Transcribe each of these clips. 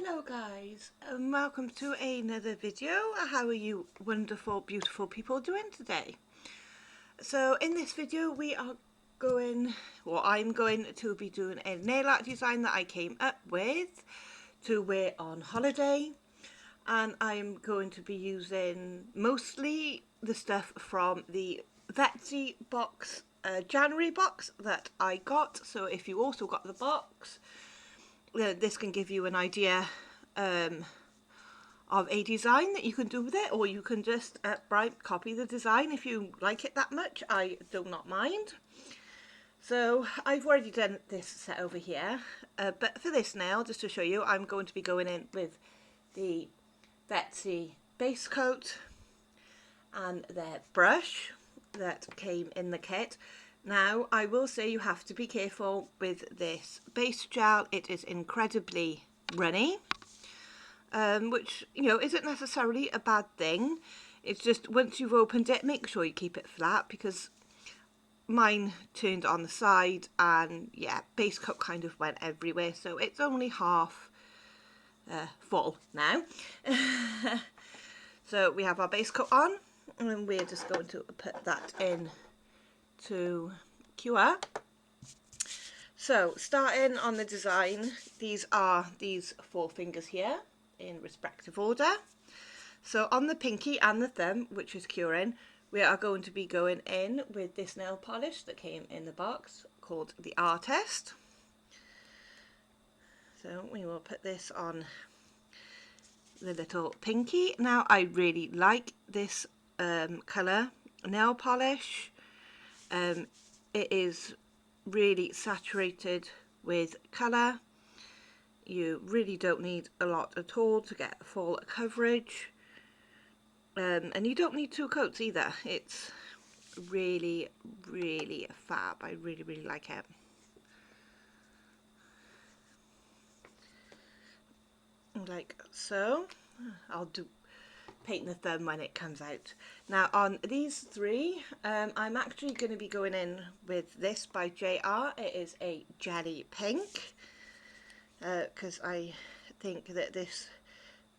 Hello guys, and welcome to another video. How are you wonderful beautiful people doing today? So in this video we are I'm going to be doing a nail art design that I came up with to wear on holiday, and I'm going to be using mostly the stuff from the Vettsy box, January box that I got. So if you also got the box, this can give you an idea of a design that you can do with it, or you can just copy the design if you like it that much. I do not mind. So I've already done this set over here, but for this nail, just to show you, I'm going to be going in with the Vettsy base coat and their brush that came in the kit. Now I will say you have to be careful with this base gel. It is incredibly runny, which, you know, isn't necessarily a bad thing. It's just once you've opened it, make sure you keep it flat, because mine turned on the side and yeah, base coat kind of went everywhere. So it's only half full now. So we have our base coat on, and we're just going to put that in to cure. So starting on the design, these are these 4 fingers here in respective order. So on the pinky and the thumb, which is curing, we are going to be going in with this nail polish that came in the box called the Artist. So we will put this on the little pinky. Now I really like this colour nail polish. It is really saturated with colour. You really don't need a lot at all to get full coverage, and you don't need 2 coats either. It's really fab. I really like it. Like so. I'll paint the thumb when it comes out. Now on these 3, I'm actually going to be going in with this by JR. It is a jelly pink, because I think that this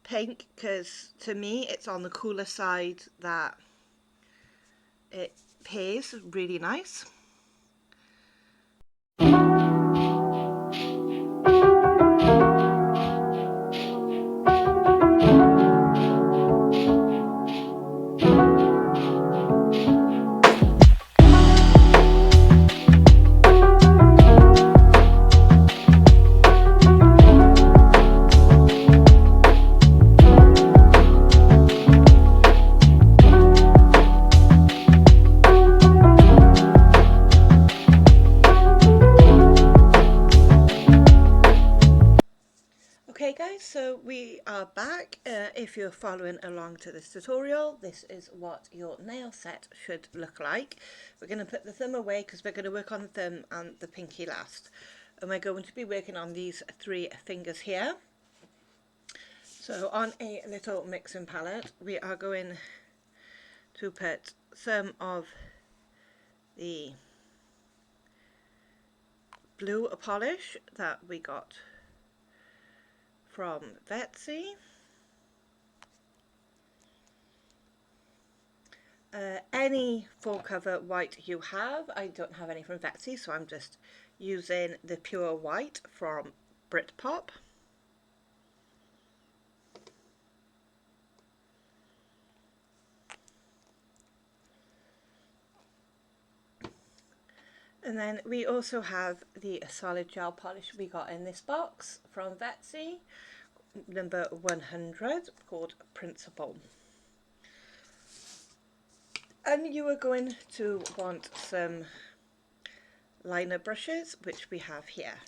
pink, because to me it's on the cooler side, that it pairs really nice. Okay guys, so we are back. If you're following along to this tutorial, this is what your nail set should look like. We're going to put the thumb away because we're going to work on the thumb and the pinky last. And we're going to be working on these 3 fingers here. So on a little mixing palette, we are going to put some of the blue polish that we got from Vettsy. Any full cover white you have. I don't have any from Vettsy, so I'm just using the pure white from Britpop. And then we also have the solid gel polish we got in this box from Vettsy, number 100, called Principle. And you are going to want some liner brushes, which we have here.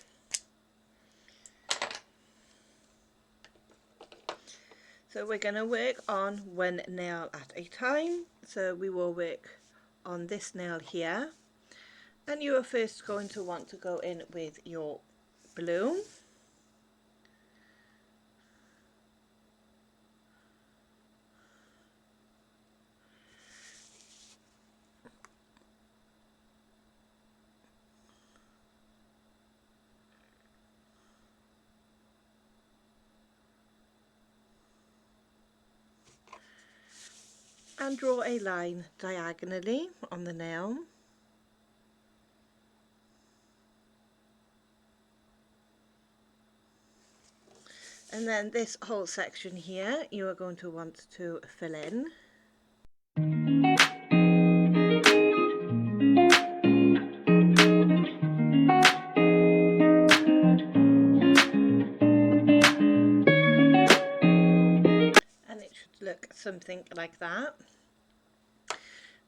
So we're going to work on 1 nail at a time. So we will work on this nail here. And you are first going to want to go in with your blue. and draw a line diagonally on the nail. And then this whole section here you are going to want to fill in. And it should look something like that.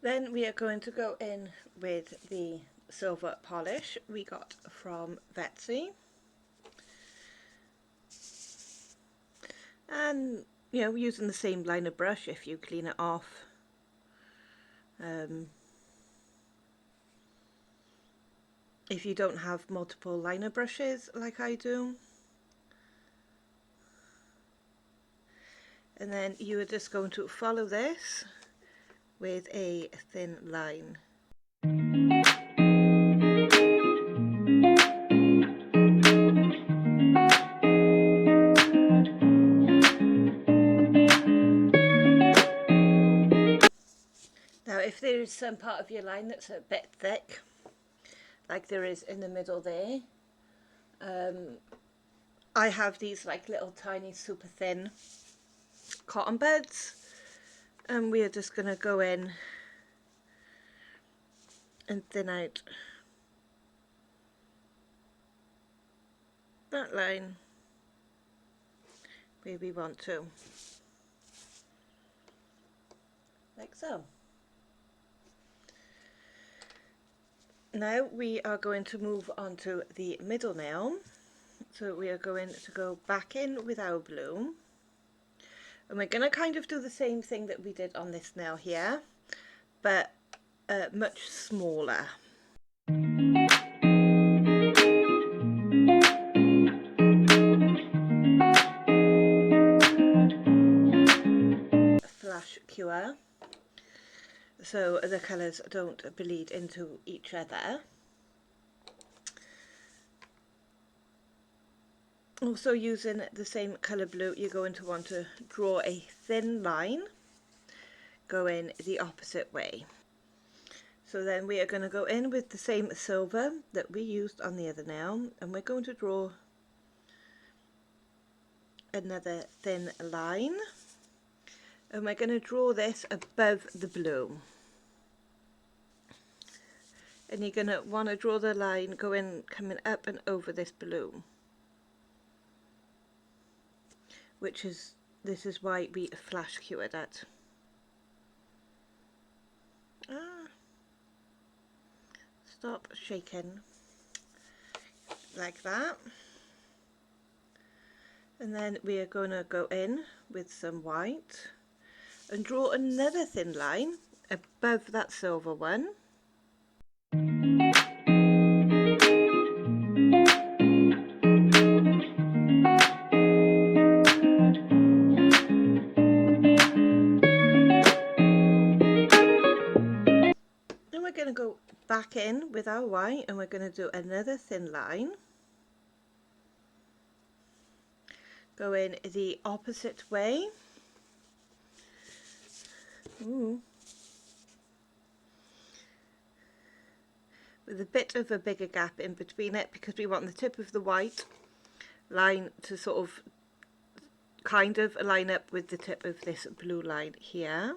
Then we are going to go in with the silver polish we got from Vettsy. And you know, using the same liner brush if you clean it off. If you don't have multiple liner brushes like I do. And then you are just going to follow this with a thin line. Now if there is some part of your line that's a bit thick, like there is in the middle there, I have these like little tiny super thin cotton buds, and we are just going to go in and thin out that line where we want to, like so. Now we are going to move on to the middle nail. So we are going to go back in with our blue, and we're going to kind of do the same thing that we did on this nail here, but much smaller. Flash cure, so the colours don't bleed into each other. Also, using the same colour blue, you're going to want to draw a thin line going the opposite way. So then we are going to go in with the same silver that we used on the other nail, and we're going to draw another thin line, and we're going to draw this above the blue. And you're going to want to draw the line coming up and over this blue, this is why we flash cured it. Stop shaking, like that. And then we are going to go in with some white and draw another thin line above that silver one. Then we're going to go back in with our white, and we're going to do another thin line going the opposite way. Ooh. With a bit of a bigger gap in between it, because we want the tip of the white line to sort of kind of line up with the tip of this blue line here.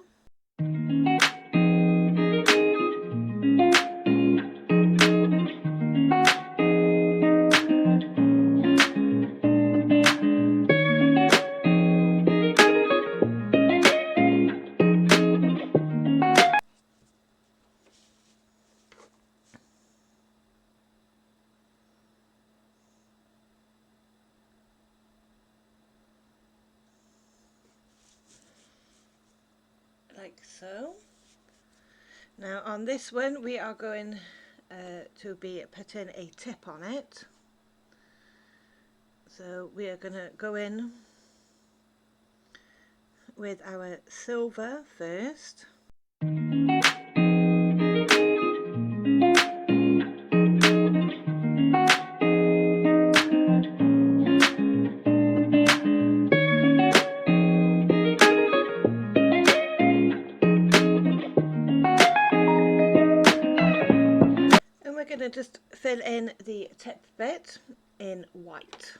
Like so. Now on this one we are going to be putting a tip on it, so we are going to go in with our silver first. just fill in the tip bit in white.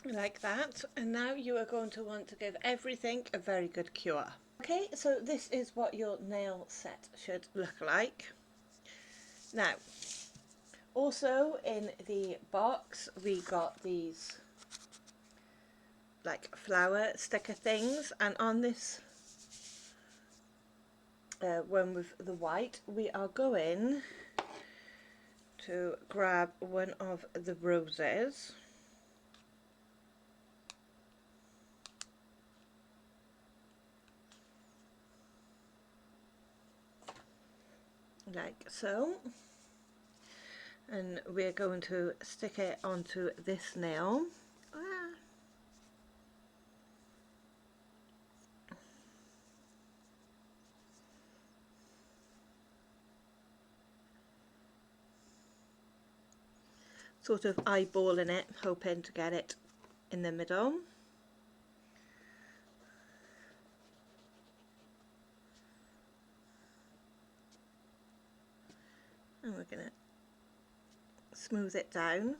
Like that, and now you are going to want to give everything a very good cure. Okay, so this is what your nail set should look like. Now, also in the box we got these like flower sticker things, and on this one with the white, we are going to grab one of the roses. Like so, and we're going to stick it onto this nail. Sort of eyeballing it, hoping to get it in the middle. And we're going to smooth it down.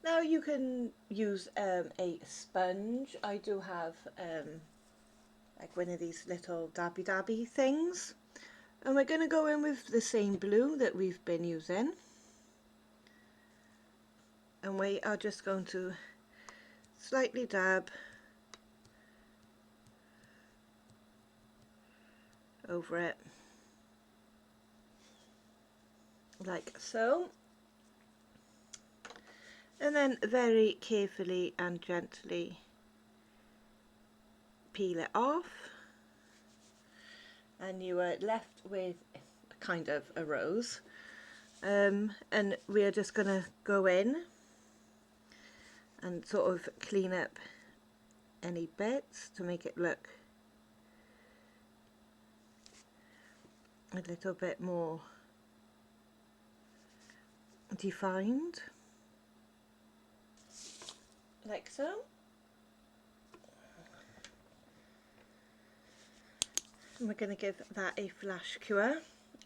Now you can use a sponge. I do have like one of these little dabby things, and we're going to go in with the same blue that we've been using, and we are just going to slightly dab over it like so, and then very carefully and gently peel it off, and you are left with kind of a rose. And we are just going to go in and sort of clean up any bits to make it look a little bit more defined, like so. And we're going to give that a flash cure.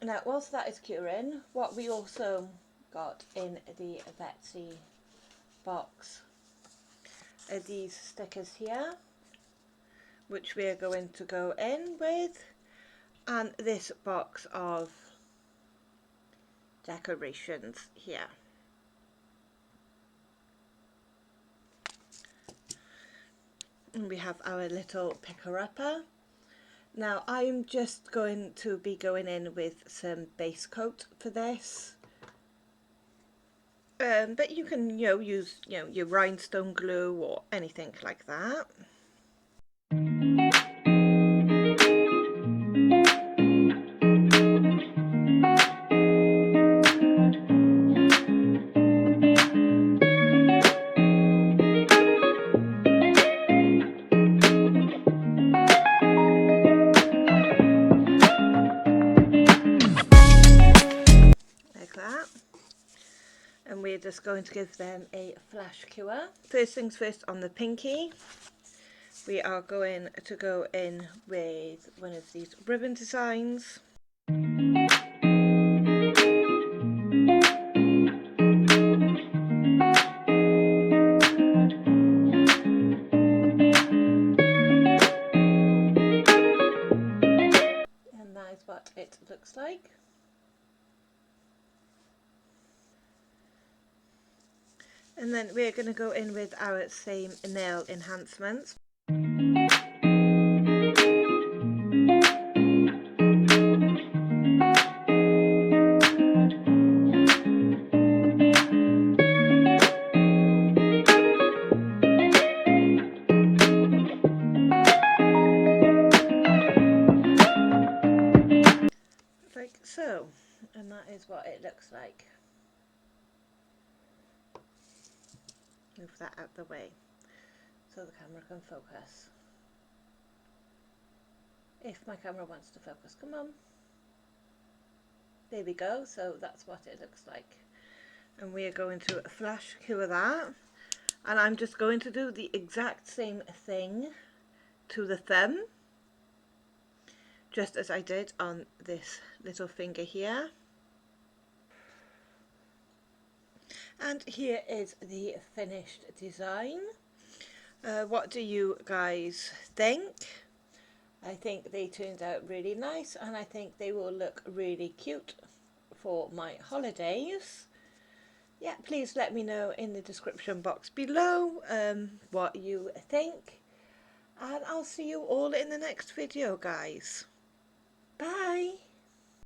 Now, whilst that is curing, what we also got in the Vettsy box are these stickers here, which we are going to go in with, and this box of decorations here. And we have our little picker-upper. Now I'm just going to be going in with some base coat for this, but you can use your rhinestone glue or anything like that. And we're just going to give them a flash cure. First things first, on the pinky, we are going to go in with one of these ribbon designs. And that is what it looks like. And then we're going to go in with our same nail enhancements. Like so. And that is what it looks like. Move that out the way so the camera can focus. If my camera wants to focus, come on. there we go. So that's what it looks like. And we are going to flash cure that. And I'm just going to do the exact same thing to the thumb, just as I did on this little finger here. And here is the finished design. What do you guys think? I think they turned out really nice, and I think they will look really cute for my holidays. Yeah, please let me know in the description box below what you think, and I'll see you all in the next video, guys. Bye!